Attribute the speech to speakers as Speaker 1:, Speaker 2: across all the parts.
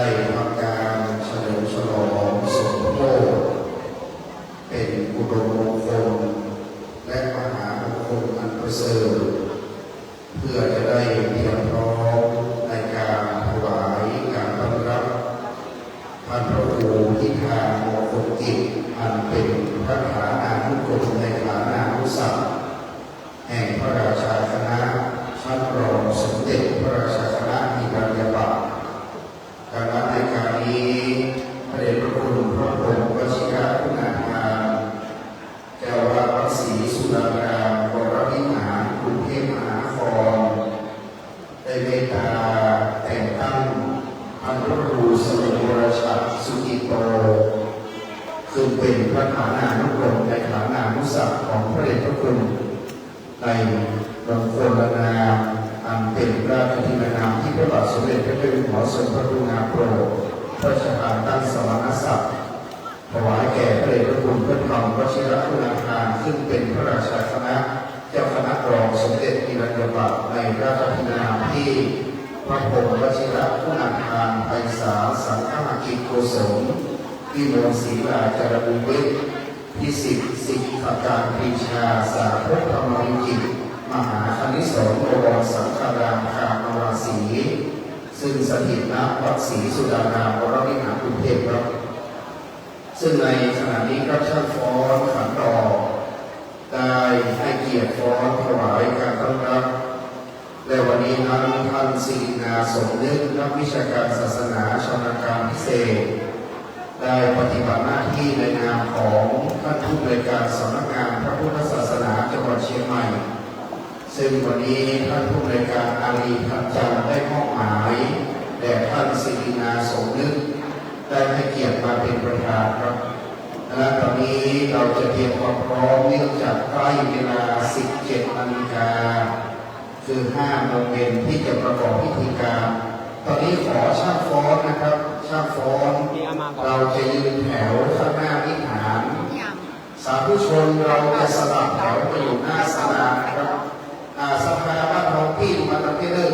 Speaker 1: ได้ทำการเฉลิมฉลองสมโภชเป็นอุดมมงคลและมหามงคลอันประเสริฐเพื่อจะได้เตรียมพร้อมในการถวายการต้อนรับท่านพระครูพิธามงคลกิจอันเป็นพระฐานานุกรมในฐานานุศักดิ์แห่งพระราชาคณะชั้นรองสมเด็จพระราชาคณะฮิรัญญบัตรดังนั้นในการนี้พระเดชพระคุณพระพรหมวชิรคุณาภารเจ้าอาวาสวัดศรีสุดารามวรวิหารกรุงเทพมหานครได้เมตตาแต่งตั้งท่านพระครูสมุทรวรชัดสุกิโตซึ่งเป็นพระฐานานุกรมในฐานานุศักดิ์ของพระเดชพระคุณในมงคลนามอันเป็นราชทินานามที่พระบาทสมเด็จพระเจ้าอยู่หัวทรงพระกรุณาโปรดพระราชทานตั้งสมณศักดิ์ถวายแก่พระเดชพระคุณพระธรรมวชิรคุณาภารซึ่งเป็นพระราชาคณะเจ้าคณะรองสมเด็จฮิรัญญบัตรในราชทินานามที่พระพรหมวชิรคุณาภารไพศาลสังฆกิจโกศลวิมลศรีลาจารบุวิทย์พิสิทธิ์สิทธิการปรีชาสาภพธรรมวิจิตรมหาคณิสงฆ์บวรสังฆรามคามวาสีซึ่งสถิตณวัดศรีสุดารามวรวิหารกรุงเทพครับซึ่งในขณะนี้ก็ช่างฟ้อนขันดอกได้ให้เกียรติฟ้อนถวายการต้อนรับและวันนี้นั้นท่านศิรินาสมนึกนักวิชาการศาสนาชำนาญการพิเศษได้ปฏิบัติหน้าที่ในนามของท่านผู้อำนวยการสำนักงานพระพุทธศาสนาจังหวัดเชียงใหม่ซึ่งวันนี้ท่านผู้อำนวยการอารีขันจันทร์ได้มอบหมายแด่ท่านศิรินาสมนึกได้ให้เกียรติมาเป็นประธานครับและตอนนี้เราจะเตรียมความพร้อมเนื่องจากใกล้เวลา 17 นาฬิกาคือ 5 โมงเย็นที่จะประกอบพิธีการตอนนี้ขอช่างฟ้อนนะครับช่างฟ้อนเราจะยืนแถวข้างหน้าวิหารสาธุชนเราจะสลับแถวไปอยู่หน้าศาลานะครับสภาบ้านเราพี่มาตั้งแต่เริ่ม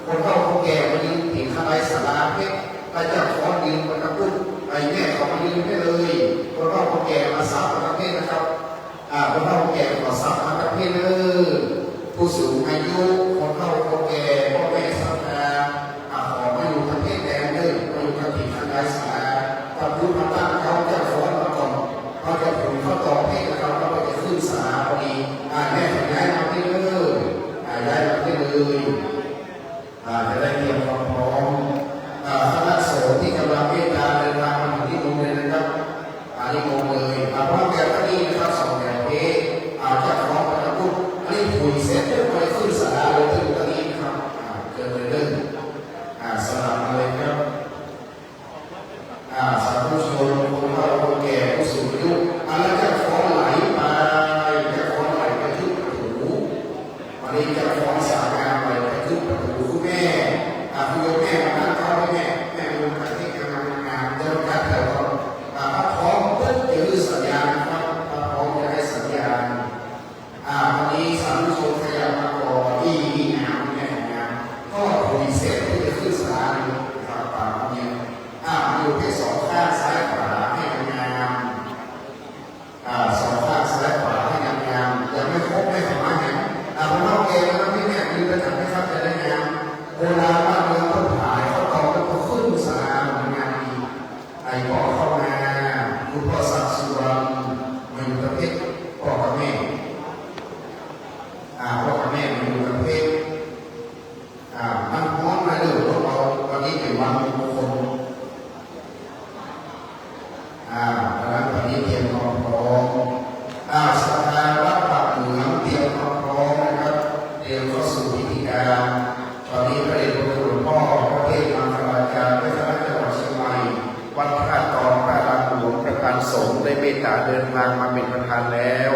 Speaker 1: คนเฒ่าคนแก่มายืนถึงข้างในศาลาเพชรพระเจ้าฟ้อนยืนบนกระพุ้งไอ้แม่เขามายืนให้เลยคนเฒ่าคนแก่มาสับมาตั้งแต่นะครับคนเฒ่าคนแก่ขอสับมาตั้งแต่เลยผู้สูงอายุคนเฒ่าคนแก่พ่อแม่สับขอมาอยู่ทางเพศแดงเลยมาอยู่ทางถิ่นทางไกลสาพระพุทธพระตั้งเขาจะฟ้อนมาก่อนเขาจะผลเขาต่อเพศนะครับเราจะขึ้นสาพอดีแม่ย้ายมาที่เลยย้ายมาที่เลยจะได้เตรียมความพร้อมคณะสงฆ์ที่กำลังเมตตาเดินทางมาถึงที่โรงเรียนนะครับนี่โมเลยพร้อมกันที่นะครับสองแถวเพศจะพร้อมกันปุ๊บนี่คุยเสร็จเรียบร้อยขึ้นสาเลยถึงตอนนี้ครับเกิดเรื่องสลับเลยครับสาธุชนคนเฒ่าคนแก่ผู้สูงอายุแล้วจะฟ้อนไหลไปจะฟ้อนไหลไปที่ประตูวันนี้จะฟ้อนสาวงามไหลไปที่ประตูคุณแม่คุณโยมแม่มานั่งเข้าให้แม่ดูการที่กำลังงานจะประกาศแถวถ้าพร้อมปุ๊บจะคือสัญญาณครับถ้าพร้อมจะให้สัญญาณวันนี้สาธุชนขยับมาก่อนที่งานแม่งานก็คุยเสร็จที่จะขึ้นศาลฝ่าป่าเนี่ยอยู่ที่สองข้างซ้ายขวาให้งามสองข้างซ้ายขวาให้งามยังไม่ครบไม่สามารถเห็นคนนอกเกณฑ์แล้วที่แม่ยืนประจำให้ครับจะได้งามโบราณบ้านเมืองเขาถ่ายเขาตอกแล้วก็ขึ้นศาลงานดีไอ้พ่อเข้ามาคุณพ่อศักดิ์สุวรรณมาอยู่กับเพชรพ่อกับแม่พ่อกับแม่มาอยู่กับเพชรมันพร้อมมาเลยเราวันนี้เป็นวันมงคลดังนั้นวันนี้เตรียมความพร้อมสภาวัดปากเหมืองเตรียมความพร้อมนะครับเตรียมเข้าสู่พิธีการตอนนี้พระเดชพระคุณหลวงพ่อพระเทพมังคลาจารย์พระคณะจังหวัดเชียงใหม่วัดพระธาตุกองพระอารามหลวงประธานสงฆ์ได้เมตตาเดินทางมาเป็นประธานแล้ว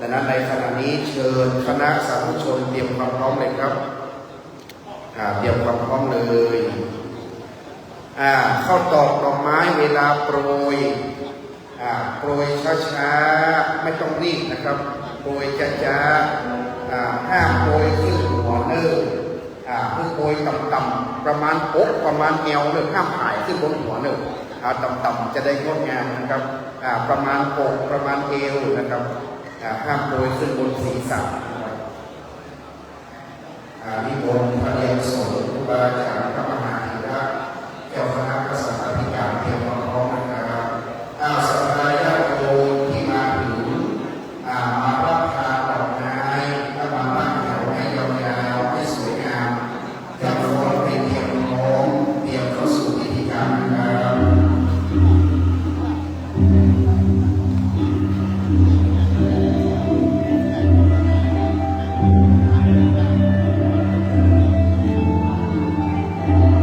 Speaker 1: ดังนั้นในขณะนี้เชิญคณะสาธุชนเตรียมความพร้อมเลยครับเตรียมความพร้อมเลยเข้าตอกดอกไม้เวลาโปรยโปรยช้าๆไม่ต้องรีบนะครับโปรยช้าๆห้ามโปรยขึ้นหัวเนิ่น เพื่อโกยต่ำๆประมาณอกประมาณเอวเลยห้ามหายขึ้นบนหัวเลยต่ำๆจะได้งดงามนะครับประมาณอกประมาณเอวนะครับห้ามโกยขึ้นบนศีรษะนะครับนิมนต์พระเดชสมเด็จพระอาจารย์พระมหาธีระเจ้าคณะพระสังฆาธิการเตรียมพร้อมนะครับสัมภาระโยมที่มาถึงมารับทานดอกไม้และมาตั้งแถวให้ยาวๆให้สวยงามจะพร้อมเป็นเตรียมพร้อมเตรียมเข้าสู่พิธีการนะครับ
Speaker 2: Thank you.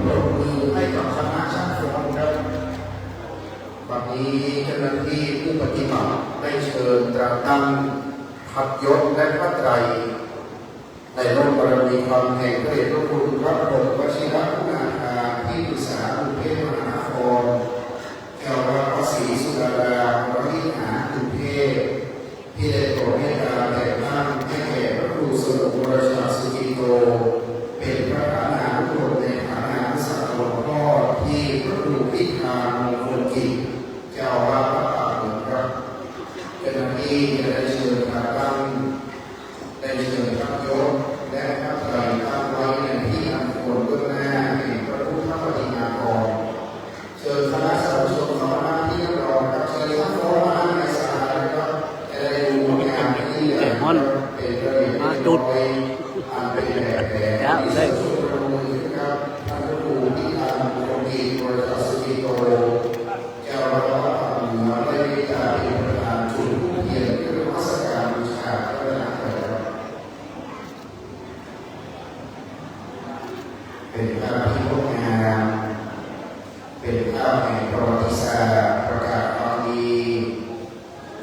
Speaker 1: ปรบมือให้กับคณะช่างฟ้อนครับบัดนี้เจ้าหน้าที่ผู้ปฏิบัติได้เชิญตราตั้งพัดยศและพระไตรในร่มบารมีความแห่งพระเดชพระคุณพระบรมวชิรคุณาภาที่ปรึกษากรุงเทพมหานครแก้ววัดพระศรีสุดาราภรวิหารกรุงเทพที่ได้โปรดเมตตาแต่งตั้งให้แก่พระครูสมุทรวรชาสุกิโตเป็นพระฐานานุกรมในฐานะสัตว์หลวงพ่อที่พระครูพิธามงคลกิจเจ้าอาวาสวัดป่าเหมือนครับเจ้าหน้าที่ได้เชิญตราตั้งได้เชิญพระยศและพระไตรตั้งไว้ในที่อันควรเบื้องหน้าแห่งพระพุทธปฏิมากรเชิญคณะสาธุชนของหน้าที่รับรองครับเชิญทั้งโค้งในสถานนะครับจะได้ดูผลงานที่เป็นระเบียบจุดอันเป็นแบบแผนที่สุดประมูลครับท่านพระครูพิธามงคลกิจวรชสุกิโตเจ้าอาวาสวัดเหนือได้มีการเป็นประธานจุดธูปเทียนเพื่อนมัสการบูชาพระนามเป็นภาพที่งดงามเป็นภาพแห่งประวัติศาสตร์ประกาศความดี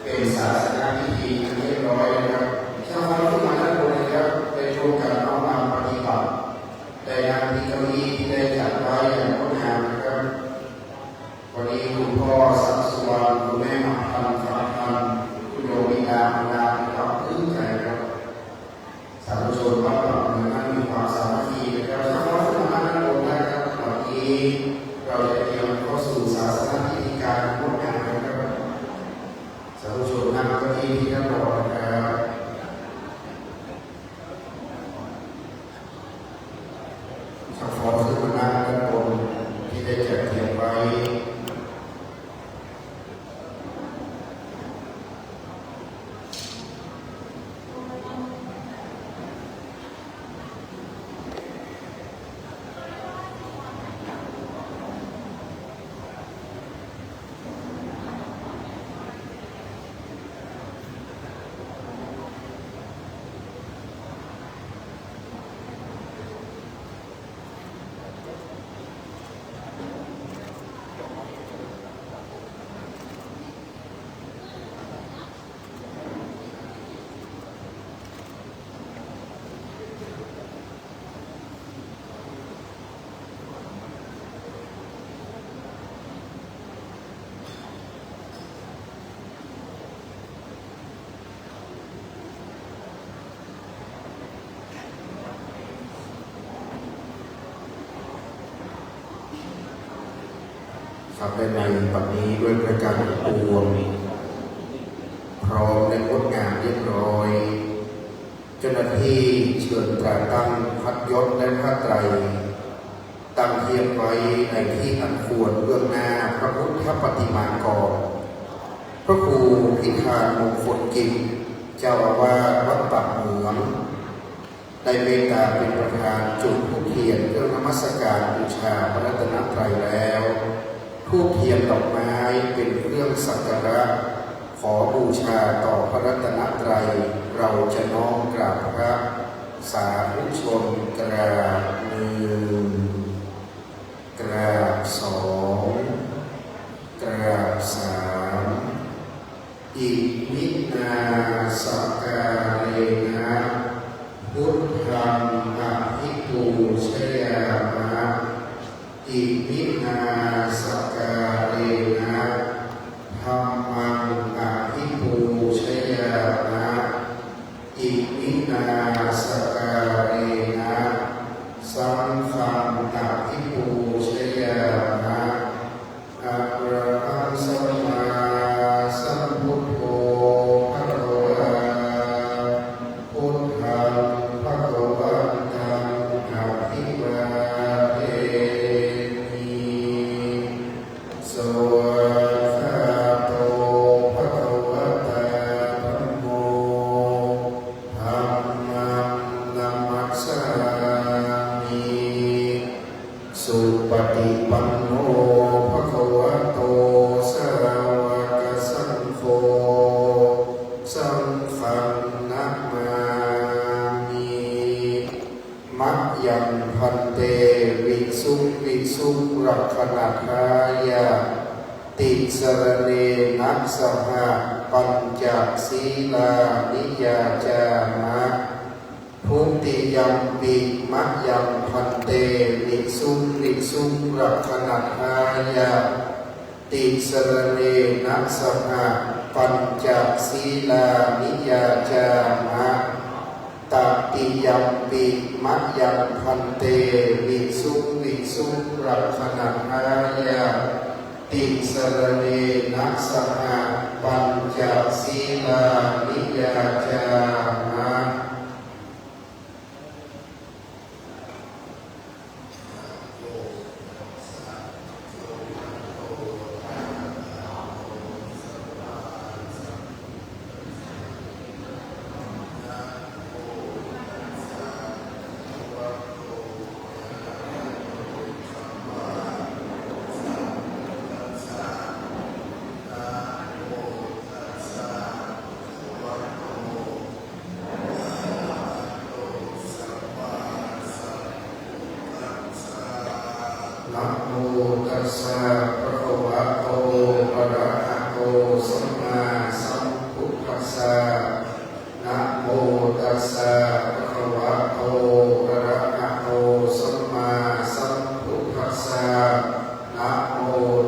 Speaker 1: เป็นศาสนาพิธีอันเรียบร้อยนะครับชาวบ้านที่มาด้านบนนะครับได้ร่วมกันน้อมนำปฏิบัติได้นำพิธีที่ได้จัดไว้อย่างงดงามนะครับวันนี้คุณพ่อสัมสุวรรณคุณแม่หมาพันธ์ฟ้าพันธ์คุณโยมิดาพันดาครับซึ้งใจครับสาธุชนวัดป่าเหนือนั้นมีความสามัคคีนะครับชาวบ้านที่มาด้านบนนะครับวันนี้เราจะเตรียมเข้าสู่ศาสนาพิธีการงดงามนะครับสาธุชนนั่งเก้าอี้ที่ท่านรอนะครับขอขึ้นมานั่งด้านบนที่ได้จัดเตรียมไว้ครับในบัดนี้ด้วยประการทั้งปวงพร้อมและงดงามเรียบร้อยเจ้าหน้าที่เชิญตราตั้งพัดยศและพระไตรตั้งเทียบไว้ในที่อันควรเบื้องหน้าพระพุทธปฏิมากรพระครูพิธามงคลกิจเจ้าอาวาสวัดป่าเหมืองได้เมตตาเป็นประธานจุดธูปเทียนเพื่อนมัสการบูชาพระรัตนตรัยแล้วธูปเทียนดอกไม้เป็นเครื่องสักการะขอบูชาต่อพระรัตนตรัยเราจะน้อมกราบพระสาธุชนกราบหนึ่งกราบสองกราบสามอิมินาสการเรนะพุทธังอภิปูชยามะอิมินาสการเรนะธัมมังอภิปูชยามะอิมินาส ยังพันเตวิสุงวิสุงรักขณทายาติสรเนนัสสหปัญจศีลานิยาจามะภูติยัมปิมะยังพันเตวิสุงวิสุงรักขณทายาติสรเนนัสสหปัญจศีลานิยาจามะตติยัมปิมะยังพันเตวิสุงวิสุงรักขณทายาติสรเนนัสสหปัญจศีลานิยาจามะนะโมตัสสะภะคะวะโตอะระหะโตสัมมาสัมพุทธัสสะนะโมตัสสะภะคะวะโตอะระหะโตสัมมาสัมพุทธัสสะนะโม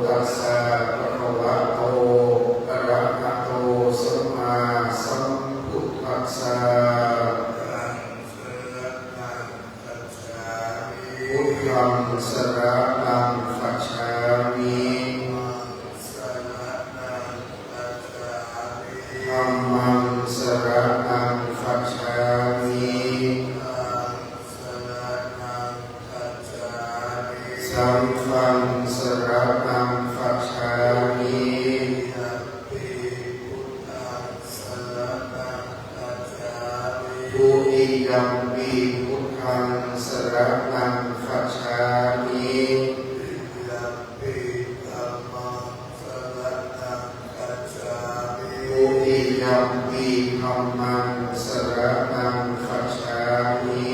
Speaker 1: ตัสสะภะคะวะโตอะระหะโตสัมมาสัมพุทธัสสะพุทธังสรณังคัจฉามิธัมมังสรณังคัจฉามิสังฆังสรณังคัจฉามิทุติยัมปิพุทธังสรณังคัจฉามิทุติยัมปิธัมมังสรณังคัจฉามิ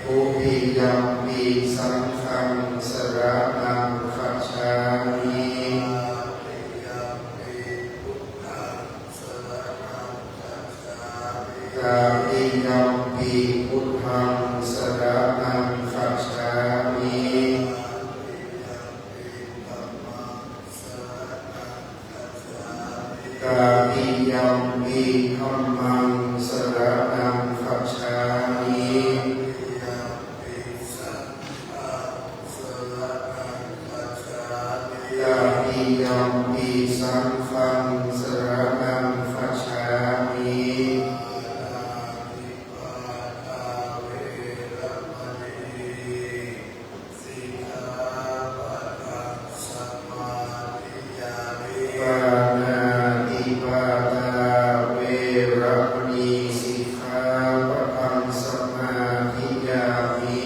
Speaker 1: ทุติยัมปิสังฆังสรณังคัจฉามิตติยัมปิพุทธังสรณังคัจฉามิตติยัมปิธัมมังสรณังคัจฉามิตติยัมปิสังฆังสรณังคัจฉามิปานาติปาตาเวระมณีสิกขาปะทังสมาธิยามิ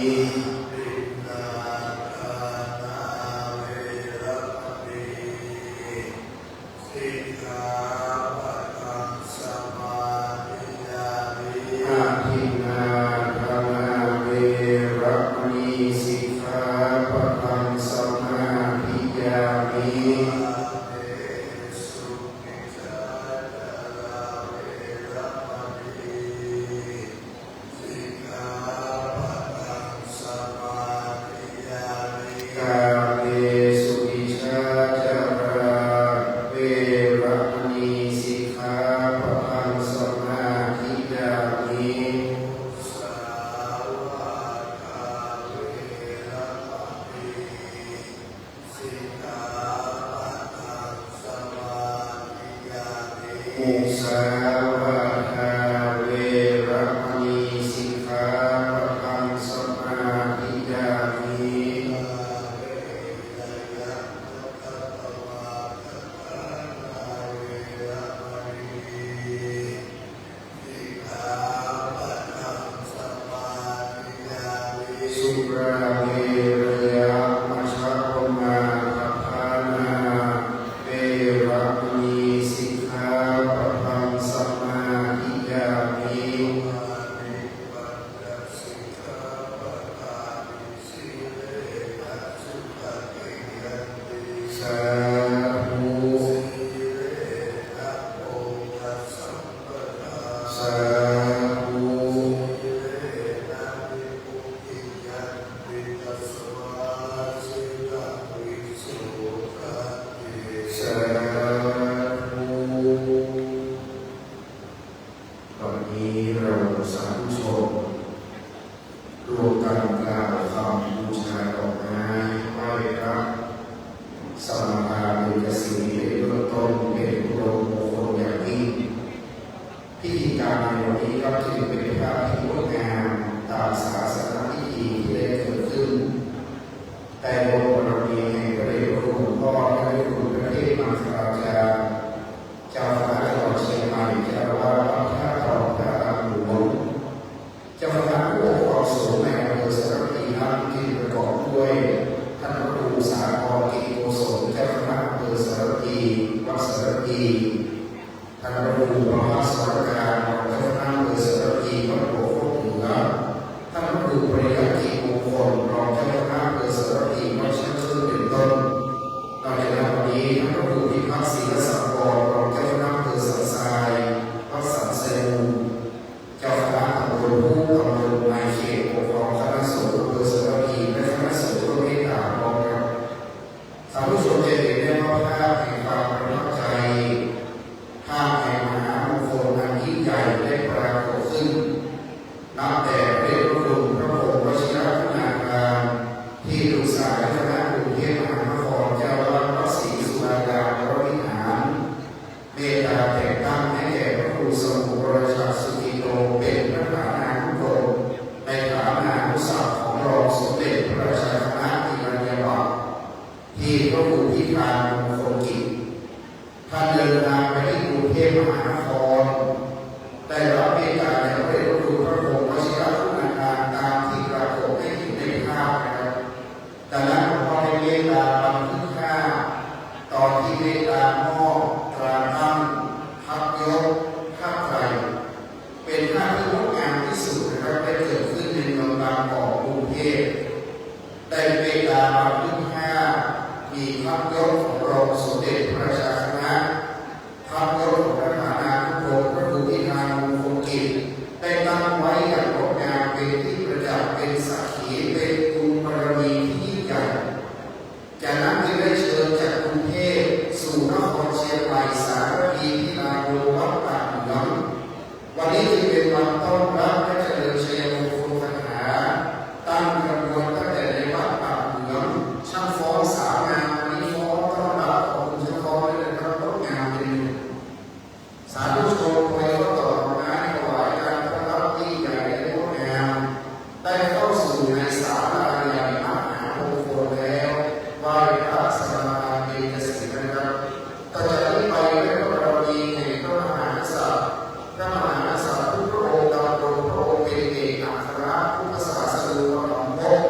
Speaker 1: อาทินนาทานาเวระมณีสิกขาปะทังสมาธิยามิกาเมสุวิชาจาราเวระมณีสิกขาปะทังสมาธิยามิมุสาวาทาเวระมณีสิกขาปะทังสมาธิยามิสุราเมรยะมัชฌะปมาทัฏฐานาเวระมณีสิกขาปะทังส ท่านพระครูมหาสารการรองเจ้าคณะอำเภอสารพีวัดโพธิ์โคกเหนือท่านพระครูปริยัติกิจมงคลรองเจ้าคณะอำเภอสารพีวัดช่างชื่อเป็นต้นนอกจากนั้นวันนี้ท่านพระครูพิพัฒน์ศรีรศักดิ์รองเจ้าคณะอำเภอสันทรายวัดสันเซลเจ้าคณะตำบลผู้ตำบลนายเขตปกครองคณะสงฆ์อำเภอสารพีและคณะสงฆ์ร่วมเมตตาพร้อมกันสาธุชนจะเห็นได้ว่าภาพแห่งความประทับใจภาพแห่งมหามงคลอันยิ่งใหญ่ได้ปรากฏขึ้นนับแต่พระเดชพระคุณพระองค์วชิรคุณาการที่ปรึกษาคณะกรุงเทพมหานครเจ้าอาวาสวัดศรีสุดารามวรวิหารเมตตาแต่งตั้งให้แก่พระครูสมุทรราชาสุกิโตเป็นพระมหานานุกรมในฐานะผู้สาวของรองสมเด็จพระราชาคณะอิรัญญบัตรที่พระครูพิธามงคลกิจท่านเดินทางไปที่กรุงเทพมหานครได้รับเมตตาจากพระเดชพระคุณพระองค์วชิรคุณาการตามที่ปรากฏให้เห็นในภาพนะครับจากนั้นหลวงพ่อได้เมตตาบันทึกภาพตอนที่เมตตามอบตราตั้งพักยกภาพไทยเป็นภาพที่งดงามที่สุดนะครับได้เกิดขึ้นในเมืองบางกอกกรุงเทพได้เมตตาบันทึกภาพมีพักยกของรองสมเด็จพระราชาคณะพักยกของพระมหานานุกรมพระครูพิธามงคลกิจได้ตั้งไว้อย่างงดงามเป็นที่ประจักษ์เป็นสักขีเป็นบุญบารมีที่ยิ่งใหญ่จากนั้นจึงได้เชิญจากกรุงเทพสู่นครเชียงใหม่สารพีที่ลานโยวัดป่าเหนือวันนี้จึงเป็นวันต้อนรับและเจริญชัยมงคลคาถาตั้งกระบวนตั้งแต่ในวัดป่าเหนือช่างฟ้อนสาวงามวันนี้ฟ้อนต้อนรับของคุณช่างฟ้อนได้เลยครับงดงามเป็นสาธุชนคอยก็ต่อมาถวายการต้อนรับที่ใหญ่และงดงามได้เข้าสู่ในศาลาใหญ่มหามงคลแล้วไหว้พระสมาทานเบญจศีลนะครับต่อจากนี้ไปด้วยพระบารมีแห่งพระมหากษัตริย์พระมหากษัตริย์ทุกพระองค์ดำรงพระองค์เป็นเอกอัครพุทธศาสนูปถัมภก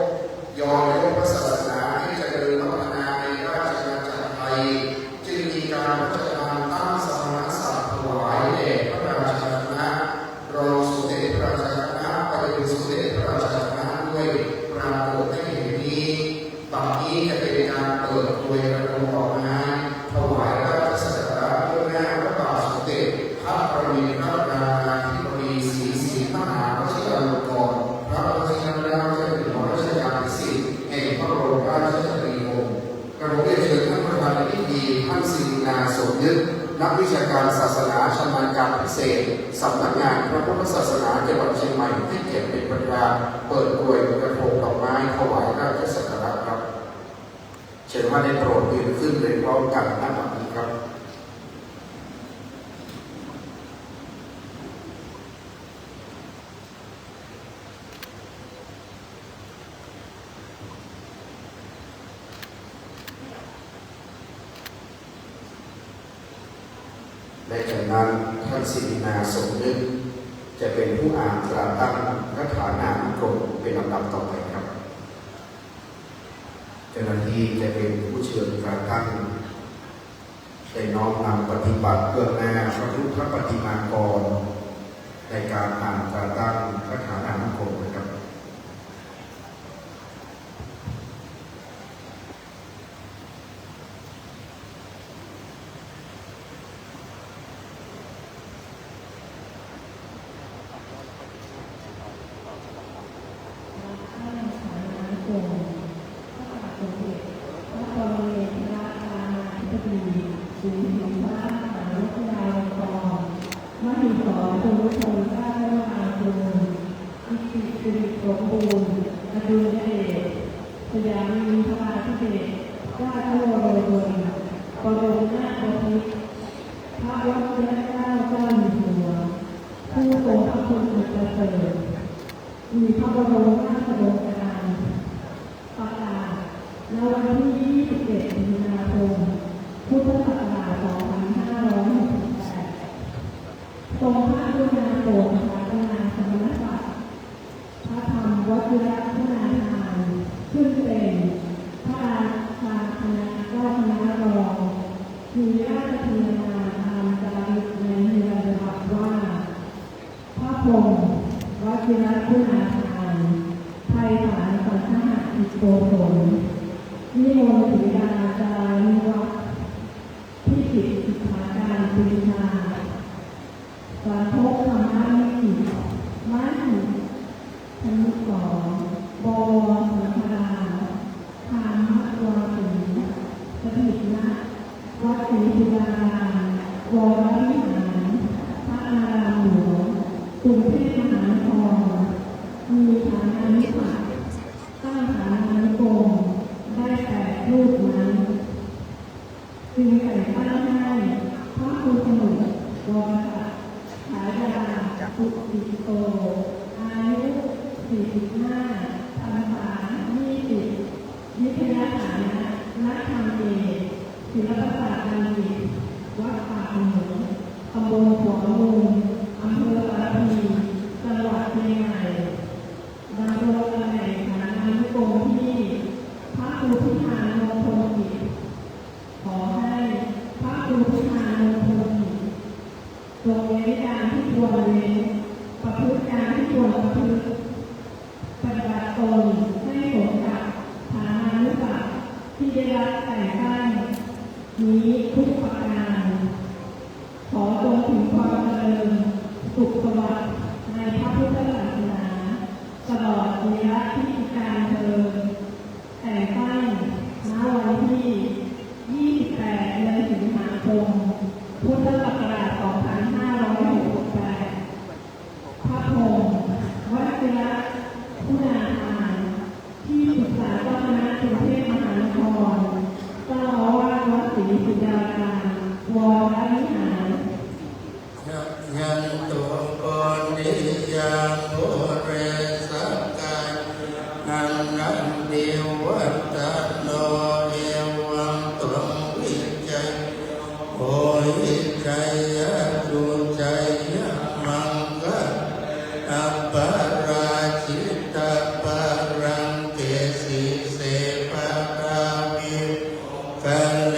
Speaker 1: ยอมยกพระศาสนาให้เจริญพัฒนาในราชอาณาจักรไทยจึงมีการพระราชทานตั้งสมณศักดิ์ถวายแด่พระราชาคณะรองสมเด็จพระราชาคณะปฏิบัติสมเด็จพระราชาคณะด้วยปรากฏให้เห็นนี้ต่อนี้จะเป็นการเปิดโดยระดมดอกไม้ถวายราชสักการะเบื้องหน้าพระบาทสมเด็จพระปรมินทรราชาธิบดีศรีสิริมหาวชิราลงกรณ์พระบรมราชาธิบดีรัชกาลที่ 10แห่งพระบรมราชชนนีวงศ์กระผมได้เชิญท่านประธานในพิธีท่านศิรินาสมยึดนักวิชาการศาสนาชำนาญการพิเศษสำนักงานพระพุทธศาสนาจังหวัดเชียงใหม่ให้เกียรติเป็นประธานเปิดกรวยกระทงดอกไม้ถวายราชสักการะครับเชิญว่าได้โปรดยืนขึ้นเป็นพร้อมกันณบัดนี้ครับและจากนั้นท่านศิรินาสมนึกจะเป็นผู้อ่านตราตั้งพระฐานานุกรมเป็นลำดับต่อไปครับเจ้าหน้าที่จะเป็นผู้เชิญตราตั้งได้น้อมนำปฏิบัติเบื้องหน้าพระพุทธปฏิมากรในการอ่านตราตั้งพระฐานานุกรมนะครับ
Speaker 2: มีพระบรมราชโองการประกาศในวันที่21 มีนาคม พุทธศักราช 2568 ทรงพระกรุณาโปรดสาธนาสมณศักดิ์พระธรรมวชิรคุณาทานขึ้นเป็นพระราชาคณะเจ้าคณะรองมีราชธินนาภา งศ์วชิรคุณาภาไทยฐานสันทหะอิโกศลนิมนต์ศรีดาจารุวัฒน์พิจิตรสิกขาการปรีชาสาธกธรรมะนิมั่นธนุสรบวรสังฆราธรรมวาสีสถิตนะวัดศรีสุดารามวรวิหารพระอารามหลวงกรุงเทพมหานครมีฐานานุภาพตั้งฐานานุกรมได้แต่รูปนั้นจึงแต่งตั้งให้พระครูสมุทรวรศักดิ์ฉายาสุติโตอายุ45 พรรษา20วิทยาฐานะนักธรรมเอกศิลปศาสตร์บัณฑิตวัดป่าเหนือตำบลหัวมุมอำเภอสารพีจังหวัดเชียงใหม่ดำรงตำแหน่งฐานานุกรมที่พระครูพิธานนท์พลกิจขอให้พระครูพิธานนท์พลกิจทรงเว้นการที่ควรเว้นประพฤติการที่ควรประพฤติปฏิบัติตนให้สมกับฐานานุภาพที่ได้รับแต่งตั้งนี้ทุกประการขอจงถึงความเจริญสุขสวัสดิ์ในพระพุทธศาสนาตลอดระยะที่การเทินแต่งตั้งณวันที่28 เดือนสิงหาคมพุทธศักราช 2568 พระพรหมวชิรคุณาภาที่ปรึกษาเจ้าคณะกรุงเทพมหานครเจ้าอาวาสวัดศรีสุดาการวรวิหาร
Speaker 3: ยันตุปนิยังโภเรสักกานันนันเดียววัตตโนเอวังตรงวิจัยโอหิจัยยะจุจัยยะมังคะอัปปาราชิตาปารังเกสีเสปะกาวิกัลเล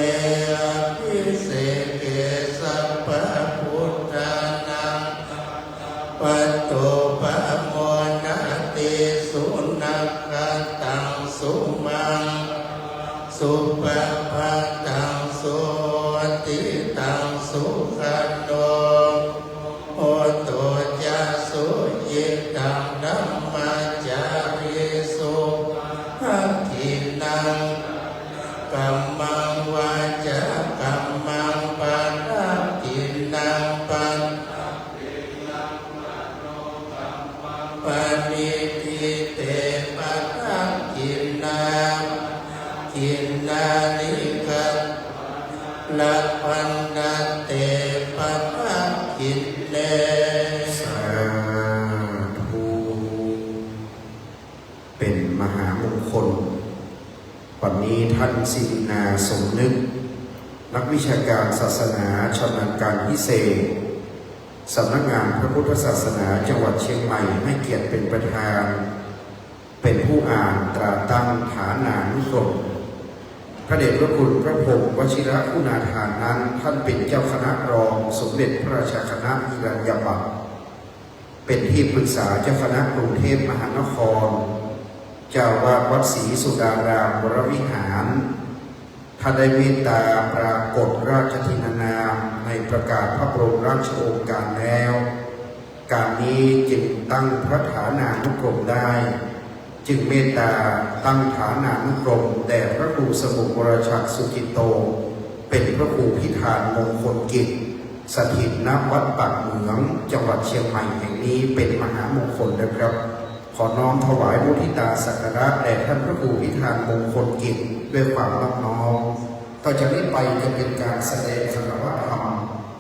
Speaker 3: อภิเสเกสัพพะพุทธานังปัตโตปะโมนะติสุนัขตังสุมังสุปะปะตังสุติตังสุขันโตโอโตจะสุยิตังธัมมาจาริสุหักขินังกัมมังวาจากัมมังปานาตินังปันปานิทิเตปะทังกินนากินนานิกัตละพันนาเตปะทังกินเน
Speaker 1: สาธุเป็นมหามงคลวันนี้ท่านศิรินาสมนึกนักวิชาการศาสนาชำนาญการพิเศษสำนักงานพระพุทธศาสนาจังหวัดเชียงใหม่ให้เกียรติเป็นประธานเป็นผู้อ่านตราตั้งฐานานุกรมพระเดชพระคุณพระพรหมวชิรคุณาภานั้นท่านเป็นเจ้าคณะรองสมเด็จพระราชาคณะหิรัญญบัตรเป็นที่ปรึกษาเจ้าคณะกรุงเทพมหานครเจ้าวาดวัดศรีสุดารามวรวิหารท่านได้เมตตาปรากฏราชทินานามในประกาศพระบรมราชโองการแล้ว การนี้จึงตั้งพระฐานานุกรมได้ จึงเมตตาตั้งฐานานุกรมแด่พระครูสมุทรวรชักสุจิตโตเป็นพระครูพิธานมงคลกิจสถิตณวัดปากเหมืองจังหวัดเชียงใหม่แห่งนี้เป็นมหามงคลนะครับขอน้อมถวายมุทิตาสักการะแด่ท่านพระครูพิธานมงคลกิจด้วยความนอบน้อมต่อจากนี้ไปจะเป็นการแสดงคารวะธรรม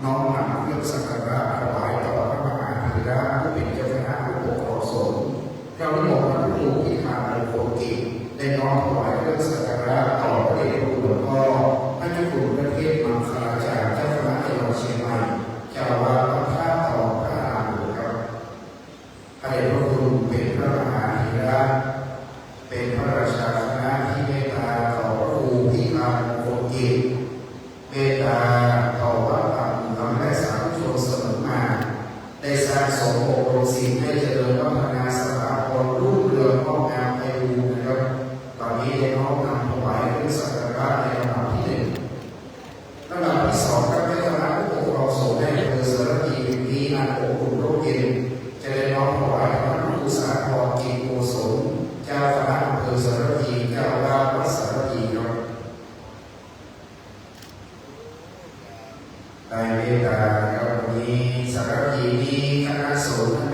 Speaker 1: น้อมนำเครื่องสักการะถวายต่อพระมหาธีระผู้เป็นเจ้าคณะผู้ปกครองสงฆ์เรานิมนต์พระครูพิธานมงคลกิจได้น้อมถวายเครื่องสักการะต่อพระเดชพระคุณหลวงพ่อพระเจ้าคุณพระเทพมังคลาจารย์เจ้าคณะจังหวัดเชียงใหม่เจ้าอาวาสวัดท่าทองพระอารามหลวงครับพระเดชพระคุณเป็นพระมหาธีระเป็นพระราชาคณะที่เมตตาต่อพระครูพิธานมงคลกิจเมตตาต่อวัดป่าเหมืองและสาธุชนเสมอมาได้สร้างสมโภช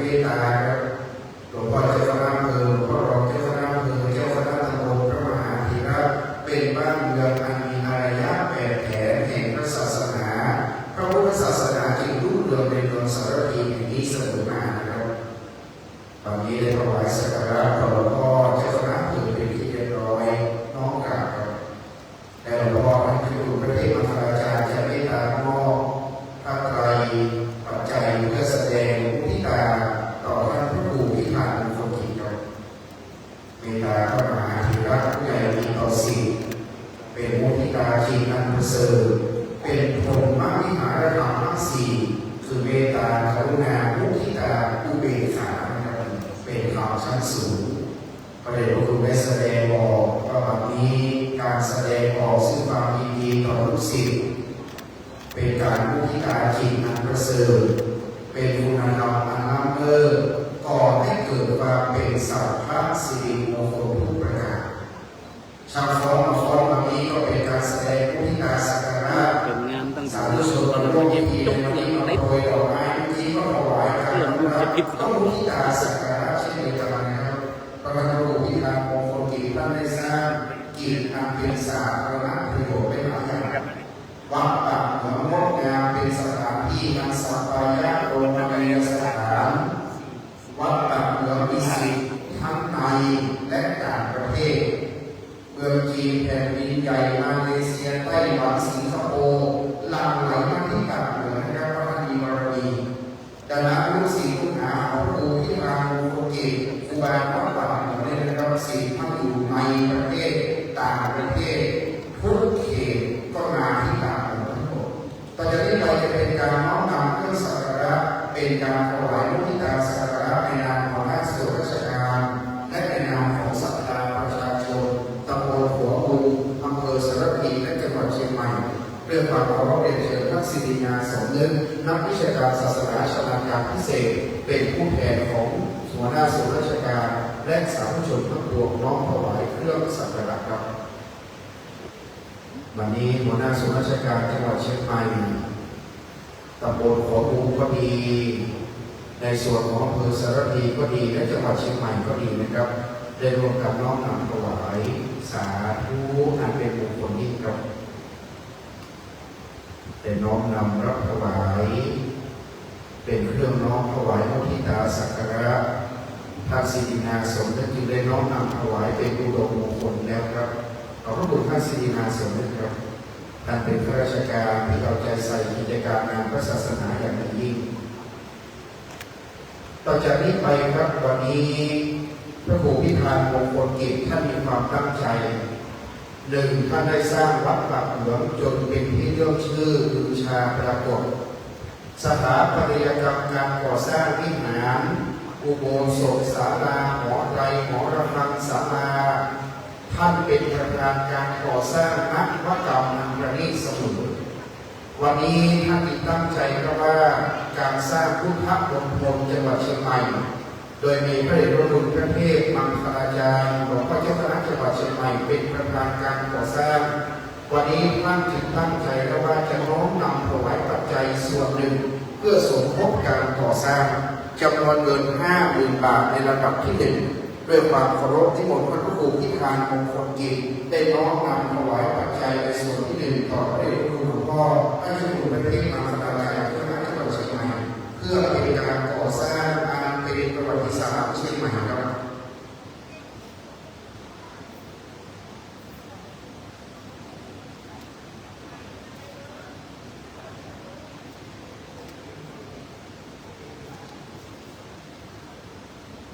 Speaker 1: มตตาครับหลวงพ่อเจ้าคณะอำเภอหลวงพ่อรองเจ้าคณะอำเภอเจ้าคณะตำบลพระมหาธีระเป็นบ้านเมืองอันมีอารยะแปดแผนแห่งพระศาสนาพระพุทธศาสนาจึงรุ่งเรืองในเมืองสารพีแห่งนี้เสมอมานะครับตอนนี้ได้ถวายสักการะหลวงพ่อเจ้าคณะอำเภอเป็นที่เรียบร้อยน้อมกราบครับและหลวงพ่อท่านคือพระเทพมหาราชาจะเมตตามอบพระไตรปัจจัยเพื่อแสดงมุทิตาต่อท่านพระครูพิธานมงคลกิจครับเมตตาพระมหาธีระผู้ใหญ่มีต่อสิ่งเป็นมุทิตาที่อันประเสริฐเป็นพรหมวิหารธรรมทั้งสี่คือเมตตากรุณามุทิตาอุเบกขานะครับเป็นธรรมชั้นสูงพระเดชพระคุณได้แสดงออกว่าวันนี้การแสดงออกซึ่งความยินดีต่อลูกศิษย์เป็นการมุทิตาจิตอันประเสริฐเป็นคุณธรรมอันล้ำเลิศก่อให้เกิดความเป็นสัพพะสิริมงคลทุกประการชาวฟ้องมาฟ้องวันนี้ก็เป็นการแสดงมุทิตาสักการะ
Speaker 4: เป็นงานตั้ง
Speaker 1: สา
Speaker 4: แต่
Speaker 1: ธุชน
Speaker 4: ตอน
Speaker 1: ร่
Speaker 4: เรา
Speaker 1: วม
Speaker 4: เย็
Speaker 1: พิ
Speaker 4: บ
Speaker 1: ธี
Speaker 4: ตก
Speaker 1: ในวัน
Speaker 4: เย็
Speaker 1: นี้
Speaker 4: บ
Speaker 1: มา
Speaker 4: เล็บ
Speaker 1: โปรยดอกไม้เมื่อกี้ก็ถวายกันต้องมุทิตาสักการะเช่นเดียวกันนะครับพระพุทธรูปพิธามงคลกิจท่านได้สร้างกิจอันเป็นสาธารณประโยชน์ได้หลายอย่างวัดป่าเหมือนงดงามเป็นสถานที่งานสัปปายะโรมณียสถานวัดป่าเหมือนมีสิทธิ์ทั้งในและต่างประเทศเมืองจีนแผ่นดินใหญ่มาเลเซียไต้หวันสิงคโปร์หลั่งไหลมาที่ต่างเหนือนะครับเพราะท่านมีบารมีดังนั้นลูกศิษย์ลูกหาของครูที่มามงคลกิจครูบาวัดป่าเหมือนได้รับศิษย์ทั้งอยู่ในประเทศต่างประเทศทุกเขตก็มาที่ต่างเหนือทั้งหมดต่อจากนี้เราจะเป็นการน้อมนำเครื่องสักการะเป็นการถวายมุทิตาสักการะในนามของราชส่วนราชการและในนามของศรัทธาประชาชนตำบลหัวมุงอำเภอสารพีและจังหวัดเชียงใหม่เรื่องความเคารพเรียนเชิญท่านศิริญาสมนึกนักวิชาการศาสนาชำนาญการพิเศษเป็นผู้แทนของหัวหน้าส่วนราชการและสาธุชนทั้งปวงน้อมถวายเครื่องสักการะครับวันนี้หัวหน้าส่วนราชการจังหวัดเชียงใหม่ตำบลหัวมุงก็ดีในส่วนของอำเภอสารพีก็ดีและจังหวัดเชียงใหม่ก็ดีนะครับได้ร่วมกันน้อมนำถวายสาธุอันเป็นมงคลยิ่งครับได้น้อมนำรับถวายเป็นเครื่องน้อมถวายมุทิตาสักการะทางศิรินาสมนึกจึงได้น้อมนำถวายเป็นอุดมมงคลแล้วครับขอบพระคุณท่านศิรินาสมนึกครับท่านเป็นข้าราชการที่เอาใจใส่กิจการงานพระศาสนาอย่างยิ่งต่อจากนี้ไปครับวันนี้พระครูพิธานมงคลกิจท่านมีความตั้งใจหนึ่งท่านได้สร้างวัดปากเหลืองจนเป็นที่เลื่องชื่อลือชาปรากฏสถาปัตยกรรมการก่อสร้างวิหารอุโบสถศาลาหอไตรหอระฆังศาลาท่านเป็นประธานการก่อสร้างนวัตกรรมอันประณีตเสมอวันนี้ท่านตั้งใจครับว่าการสร้างพุทธมณฑลจังหวัดเชียงใหม่โดยมีพระเดชพระคุณพระเทพมังคลาจารย์หลวงพ่อเจ้าคณะจังหวัดเชียงใหม่เป็นประธานการก่อสร้างวันนี้ท่านจึงตั้งใจครับว่าจะน้อมนำถวายปัจจัยส่วนหนึ่งเพื่อสมทบการก่อสร้างจำนวนเงิน 50,000 บาทในระดับที่ 1ด้วยความเคารพที่หมดพระครูพิธานมงคลกิจได้น้อมนำถวายปัจจัยในส่วนที่ 1ต่อพระเดชพระคุณหลวงพ่อให้ช่วยคุณพระเทพมังคลาจารย์คณะจังหวัดเชียงใหม่เพื่อเป็นการก่อสร้างอันเป็นประวัติศาสตร์เชียงใหม่ครับ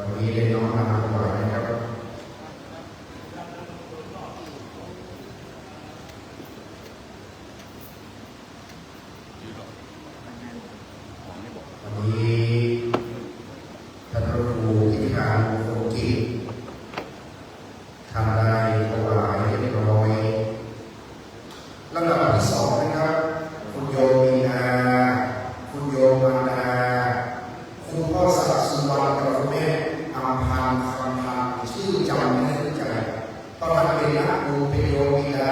Speaker 1: วันนี้ได้น้อมนำถวายนะครับวันนี้ท่านพระครูพิธานมงคลกิจทำได้ถวายเรียบร้อยลำดับที่ 2นะครับคุณโยมีนาคุณโยมานาคุณพ่อศักดิ์สุวรรณกับคุณแม่อาภาคำพาชื่อจำไม่ได้รู้จักตอนเป็นนักดูเป็นโยมีนา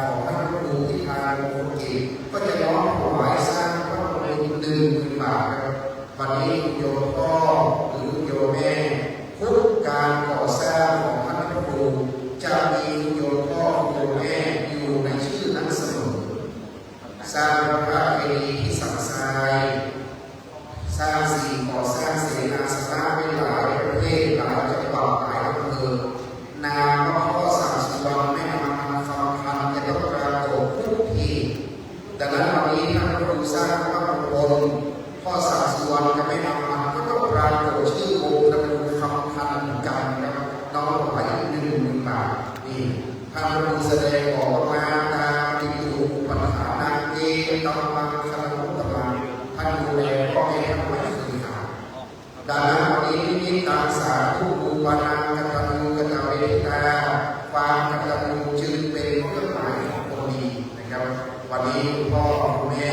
Speaker 1: ของท่านพระครูพิธานมงคลกิจก็จะน้อมถวายสร้างพระบรม 1,000 บาทครับ วันนี้โยมพ่อหรือโยมแม่ทุกการก่อสร้างของท่านพระครูจะมีโยมพ่อโยมแม่อยู่ในชื่อนั้นเสมอสร้างพระเจดีย์ที่สังทรายสร้างสิ่งก่อสร้างเสนาสนะในหลายประเทศหลายจังหวัดหลายอำเภอนามว่าพ่อสังสุวรรณแม่นำคำพันจะต้องปรากฏทุกทีดังนั้นวันนี้ท่านพระครูสร้างพระมงคลพ่อสังสุวรรณจะไม่นำมันก็ต้องปรากฏชื่อองค์พระครูคำพันเหมือนกันนะครับน้องไหว1,000 บาทนี่ท่านพระครูแสดงออกมาตามติดูปัญหานาเกตมังคารมุตตมังท่านดูแลพ่อแม่ท่านไม่เคยขาดดังนั้นวันนี้นิตาสาธุบูปนากตัญญูกตเวทิตาความกตัญญูจึงเป็นเครื่องหมายของคนดีนะครับวันนี้คุณพ่อคุณแม่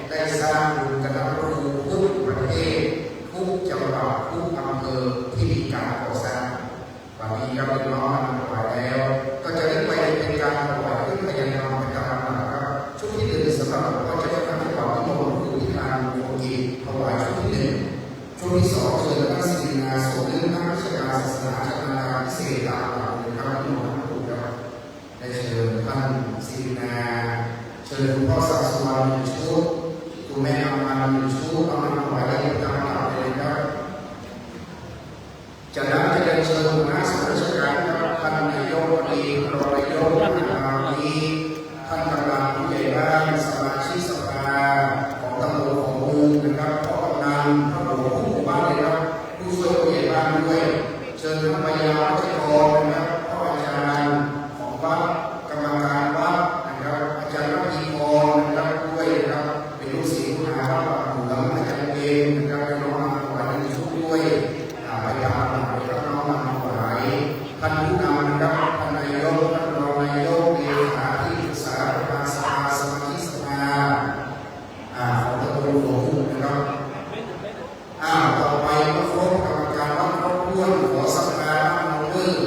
Speaker 1: ได้สร้างบุญกันทั้งทุกประเทศทุกจังหวัดทุกอำเภอที่มีการก่อสร้างวันนี้เราเป็นน้องมันถวายแล้วก็จะได้ไปเป็นการถวายขึ้นพยานประจำวันนะครับชุดที่1สำหรับหลวงพ่อเจ้าคณะจังหวัดที่มงคลที่ทางโอกีถวายชุดที่1ชุดที่2เชิญท่านศิรินาสมเด็จพระราชการศาสนาจารย์การพิเศษตามหลักเลยครับที่มงคลครับได้เชิญท่านศิรินาเชิญคุณพ่อสังสุวรรณชุดคุณแม่อมรชุดเอามาถวายได้ตามหลักเลยครับจากนั้นจะได้เชิญหัวหน้าส่วนราชการครับท่านนายกรัฐมนตรีรองนายกรัฐมนตรีท่านกำลังผู้ใหญ่บ้านสมาชิกสภาของตำบลของเมืองนะครับพ่อกำนันพ่อหลวงผู้หมู่บ้านเลยครับผู้ช่วยผู้ใหญ่บ้านด้วยเชิญท่านพยาวัชกรนะครับพ่ออาจารย์ของวัดกรรมการวัดนะครับอาจารย์รัตนีพรนะครับด้วยนะครับเป็นลูกศิษย์ผู้หาวัดป่าหลวงอาจารย์เองนะครับเป็นน้องมาถวายในชุดด้วยพยาบาลแล้วน้องมาถวายท่านผู้นำนะครับท่านนายกท่านรองนายกเลขาที่ปรึกษาประธานสภาสมาชิกสภาของตำบลหลวงนะครับต่อไปก็ครบกรรมการวัดครบถ้วนขอสัปดาห์ละน้องเลิก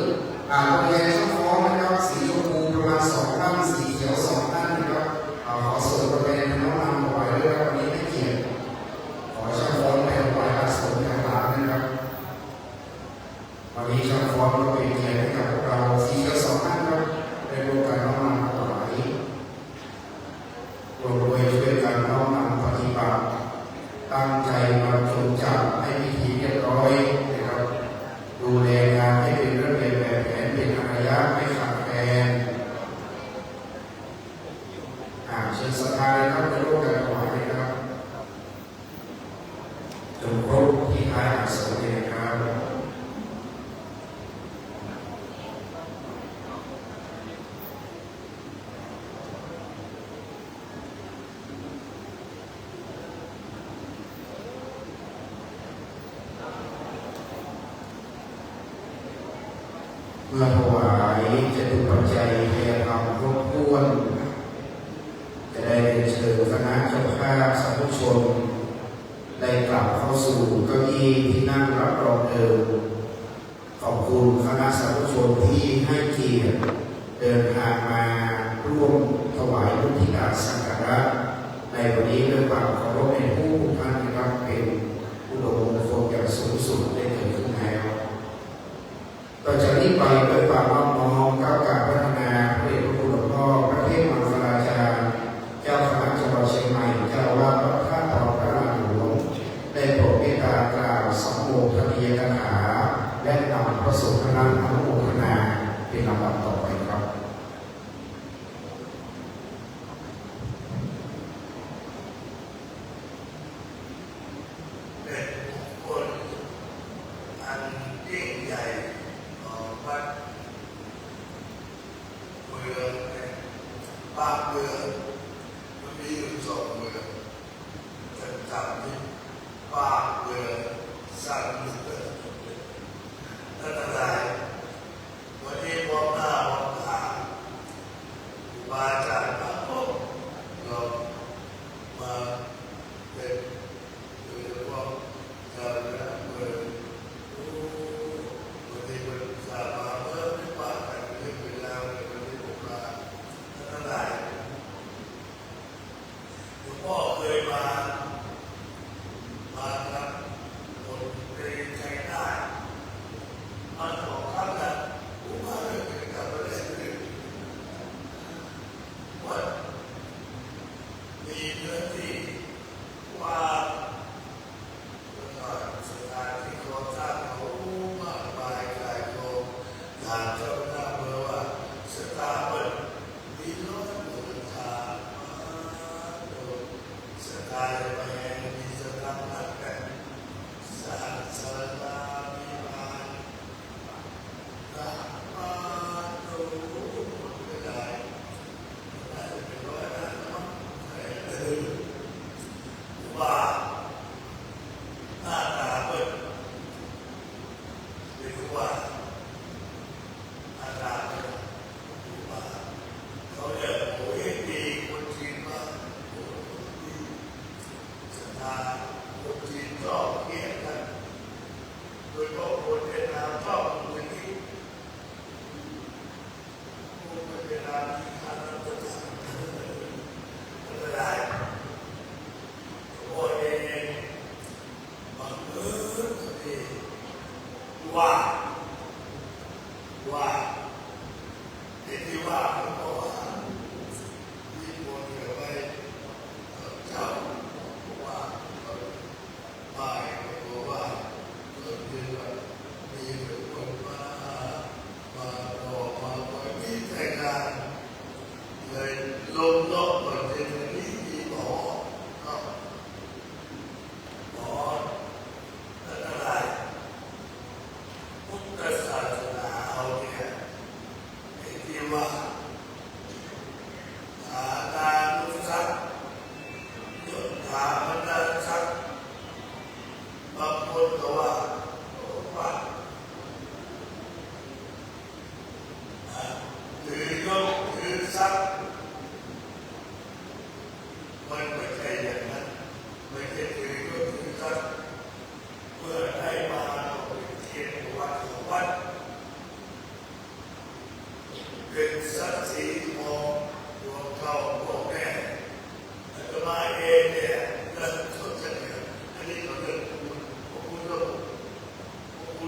Speaker 1: โรงเรียนช่องฟ้องนะครับสีชมพูประมาณ2 ท่านสีเขียว2 ท่านนะครับขอเสริมประเด็นน้องนำถวายด้วยวันนี้ไม่เกี่ยวขอช่างฟ้องไปถวายอาสมอย่างหลานนะครับวันนี้ช่างฟ้อนก็เป็นเกียรติให้กับพวกเราสีเขียว2 ท่านครับได้ร่วมกันน้อมนำถวายรวมด้วยช่วยกันน้อมนำปฏิบัติตั้งใจมาจงจัดให้พิธีเรียบร้อยนะครับดูแลงานให้เป็นระเบียบแบบแผนเป็นระยะไม่ขาดแคลนเชิญสภาครับไปร่วมกันถวายนะครับจงครบที่ท้ายอาสมเลยนะครับ เมื่อถวายจะถูกปัจจัยเพียงคำครบถ้วนจะได้เรียนเชิญคณะเจ้าภาพสาธุชนได้กลับเข้าสู่เก้าอี้ที่นั่งรับรองเดิมขอบคุณคณะสาธุชนที่ให้เกียรติเดินทางมาร่วมถวายพุทธิการสักการะในวันนี้ด้วยความเคารพในผู้ท่านนะครับเป็นอุดมมงคลอย่างสูงสุดได้เกิดขึ้นแล้วต่อจากนี้ไปด้วยความน้อมน้อมก้าวการพัฒนาพระเดชพระคุณหลวงพ่อพระเทพมังคลาจารย์เจ้าคณะจังหวัดเชียงใหม่เจ้าอาวาสวัดท่าทองพระอารามหลวงได้โปรดเมตตากล่าวสัมโภชนียกถาและนำพระสงฆ์คณะอนุโมทนาเป็นลำดับต่อไปครับ
Speaker 4: มาครับ เมื่อได้มาเทียนวัดของวัดเป็นสักสีทองดวงเก่าพ่อแม่อาตมาเองเนี่ยเริ่มสนใจอันนี้เราเริ่มพูด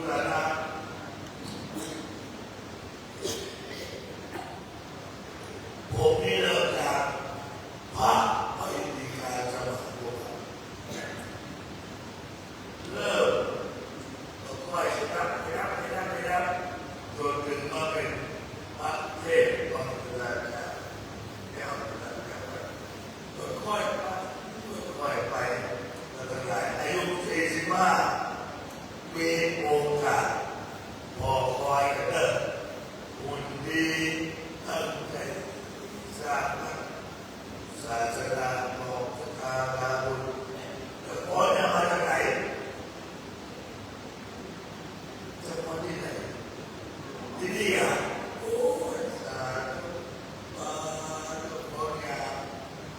Speaker 4: แล้วนะผมนี่เริ่มจากพระไม่มีการสมัครตัวเริ่มค่อยๆรับจนถึงมาเป็นพระเทพบางเวลาแล้วค่อยๆไปแล้วก็ได้อายุ45มีโอกาสพอคอยกันเริ่มหุ่นดีตั้งใจสร้างศาสนาบอกศรัทธาลาบุญแต่พอจะมาจากไหนจะมาที่ไหนที่นี่อ่ะโอ้ยสาธุมาทุกคนงาม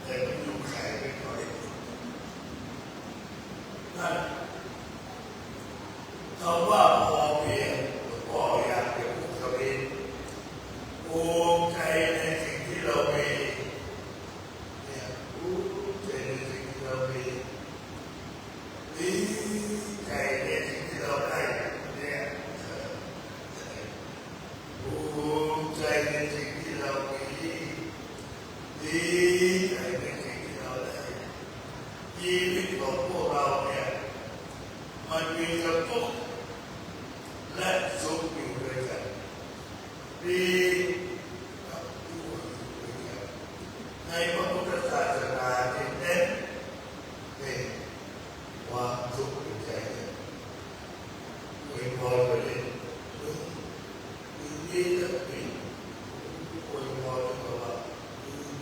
Speaker 4: แต่ไม่อยู่ใครไม่ค่อยนั่นคำว่าพอเพียงพ่ออยากจะพูดกับเองภูมิใจในสิ่งที่เรามีเนี่ยภูมิใจในสิ่งที่เรามีดีใจในสิ่งที่เราได้เนี่ยภูมิใจในสิ่งที่เรามีดีใจในสิ่งที่เราได้ชีวิตของพวกเราเนี่ยมันมีทั้งทุกข์และสุขอยู่ด้วยกันดีกับชั่วอยู่ด้วยกันในพระพุทธศาสนาที่เน้นเป็นความสุขอยู่ใจกันอวยพรไปเลยดีและดีอวยพรไปว่า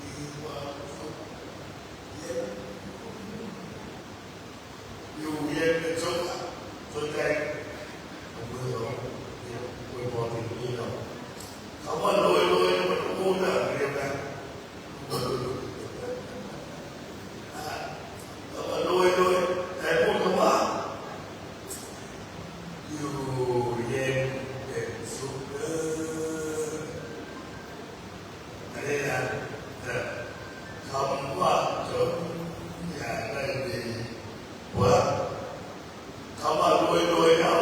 Speaker 4: ดีความสุขเย็นอยู่เย็นเป็นสุขสนใจผมมือเราอวยพรถึงนี้เราคำว่ารวยมันพูดนะเรียกนะคำว่ารวยแต่พูดคำว่าอยู่เย็นเป็นสุขเด้ออันนี้นะแต่คำว่าจนอยากได้ดีว่าคำว่ารวยเอา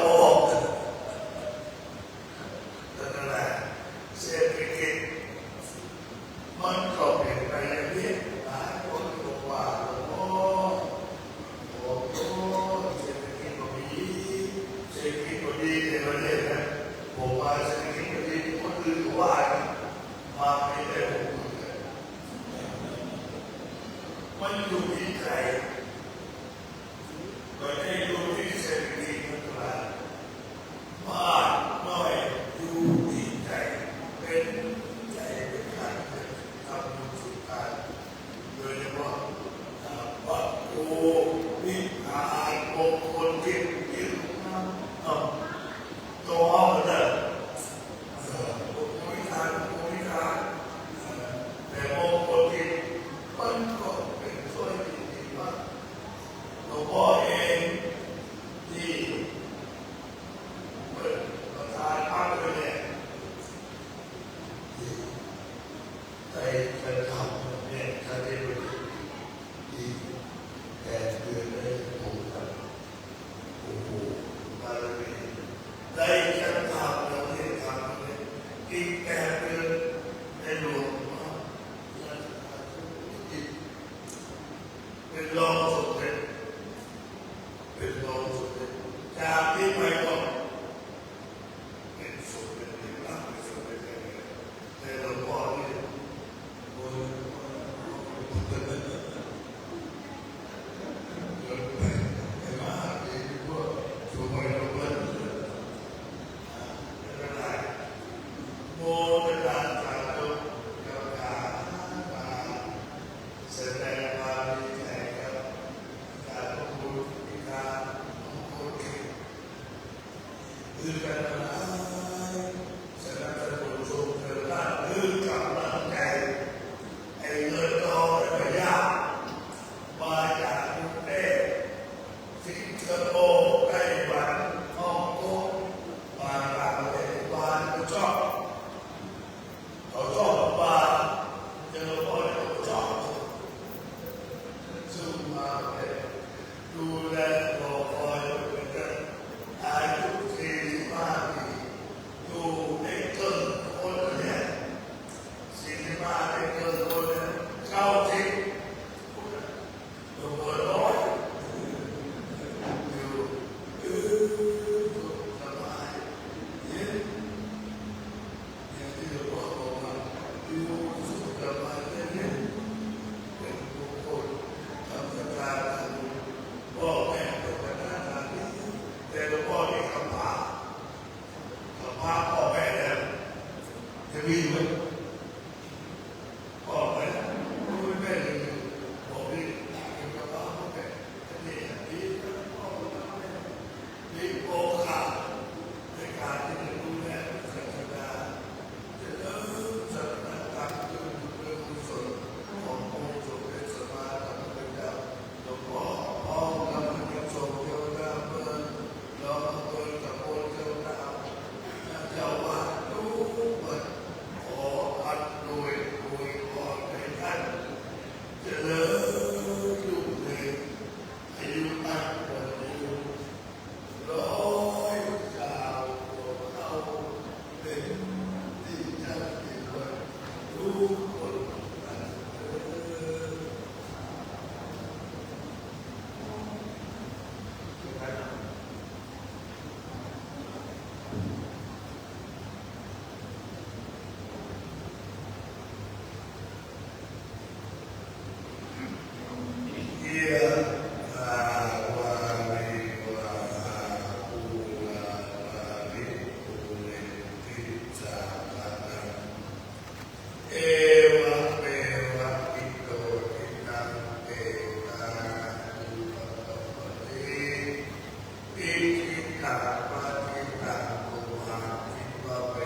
Speaker 4: าปะทิตาตุมาทิปะเว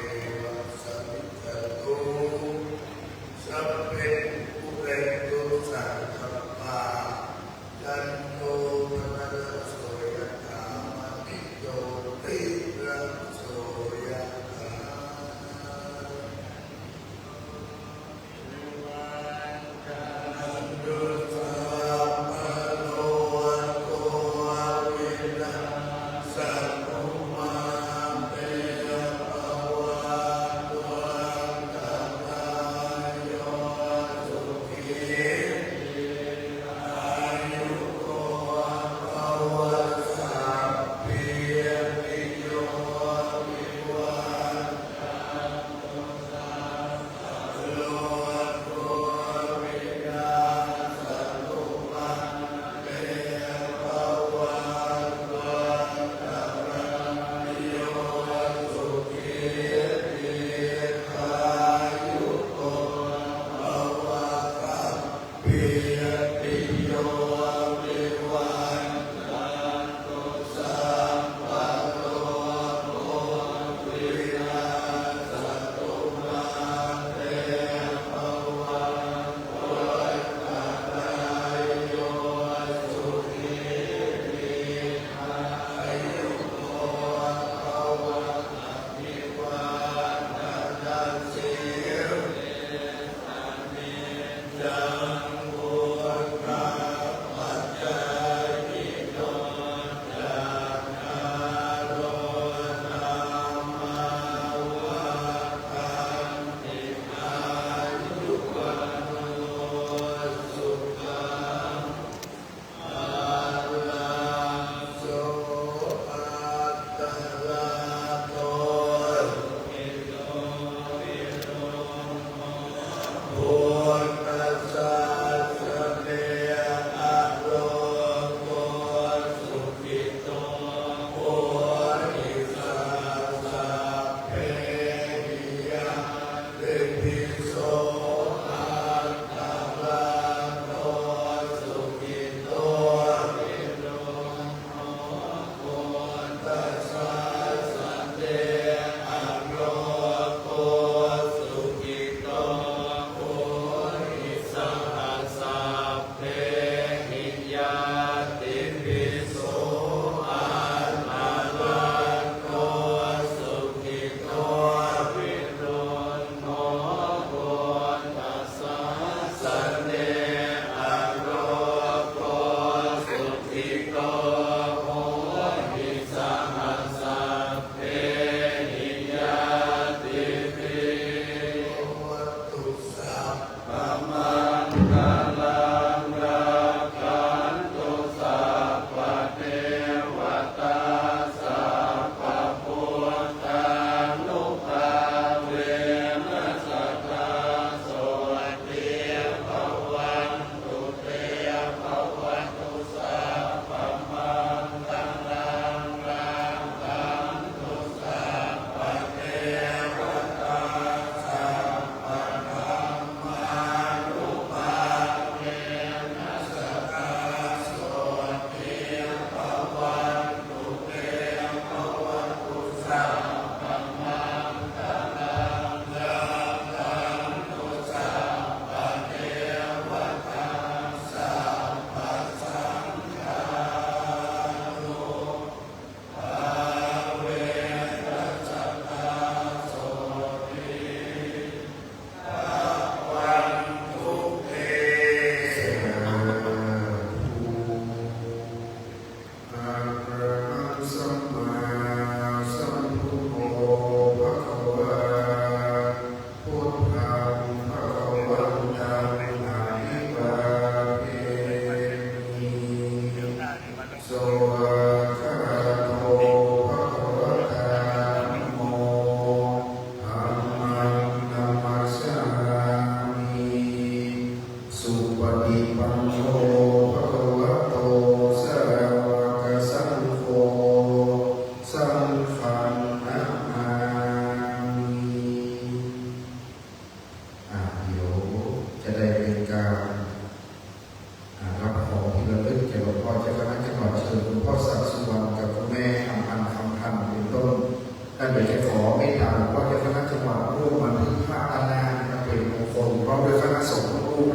Speaker 4: วะสันตตุสัพเพปุเรตุสังคปาจันโทปนรสโสยถามณิโยติระโสยถาดุสัพพะโลโกวินัสสัพพุมาเตภวัตวันตรายโยสุขีอายุโกภวสัพพิติโยวิวัชโลโกวินาศตุมาเตภวัตวันตรายโยสุขีติขายุโกภวสัพพิติโยวิวัชตุสัพพะโลโกวินาศตุมาเตภวัตวันตรายโยสุขีติขายุโกภวสัพพิวัตนาสิจังบุญนาปัจจายิโนจักขาโลนามาวัฏันติอายุวันโนสุขังภาลังโสอัตตลัโตพุทธัสสะสะเนอะโลโกสุขิโตโพธิสัสสะเพหิยะเตปิโสอัตตลัโตสุขิโตพุทธัสสะสะเนอะโลโกสุขิโตโพธิสัสสะเพหิยะติปิโสอัตตลัโตสุขิโตวิรุณโมพุทธัสสะสะเนอะโลโกสุขิโตโพธิสัสสะเพหิยะติปิวัตตุสัพพมังคลังรักขันตุสัพพเทวตาสัพพพุทธานุภาเวนัสสตาโสติภวันตุเตภวันตุสัพพมัง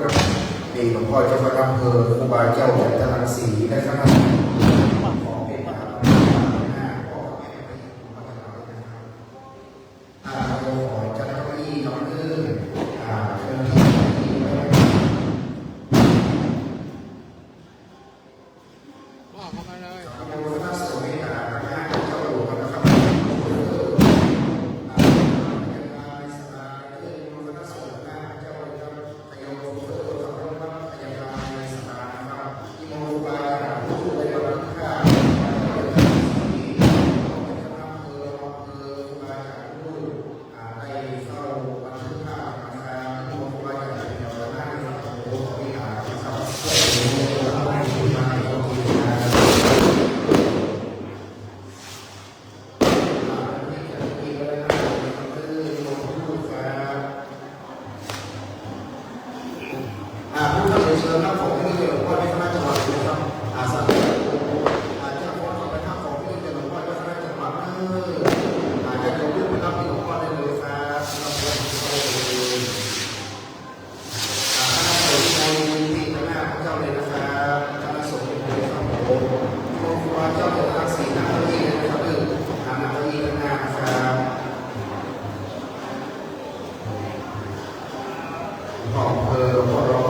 Speaker 1: กับเอกหลวงพ่อเจ้าคณะอำเภอครูบาเจ้าจันทรังสีและคณะขอเป็นมหาพระหน้าพ่อแม่ไปมาตลอดนะครับเราขอเจ้าหน้าที่น้องเอื้อเชิญที่ไว้
Speaker 3: บอกเข้ามาเลย
Speaker 1: ขอบคุณท่านสวยเจ้าหลวงนะครับผู้เข้าเชิญครับผมที่เกี่ยวกับว่าในคณะจังหวัดนะครับสำหรับเจ้าพ่อไปทางของที่เกี่ยวกับว่าในคณะจังหวัดจะยกขึ้นเป็นรับที่หลวงพ่อได้เลยครับเราเป็นคณะสงฆ์ในที่คณะพระเจ้าเลยนะครับคณะสงฆ์ในครับผมครูบาเจ้าเป็นทั้งสี่นักเรียนนะครับนักเรียนคณะนะครับขอบคุณขอรอ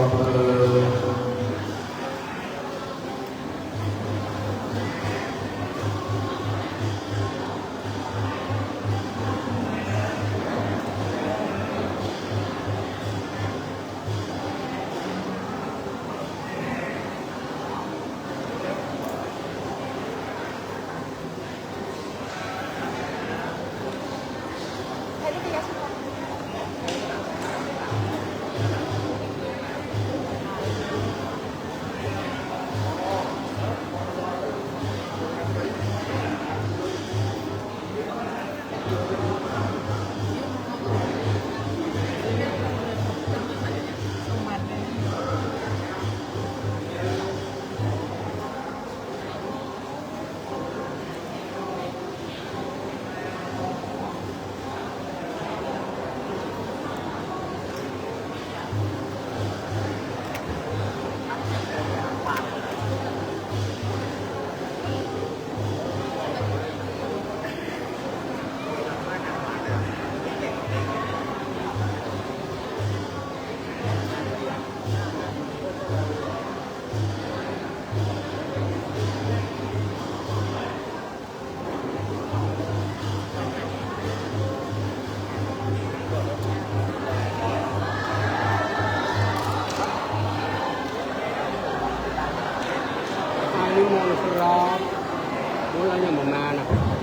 Speaker 3: อายุโมนุสรอมูลยังบ่มานะ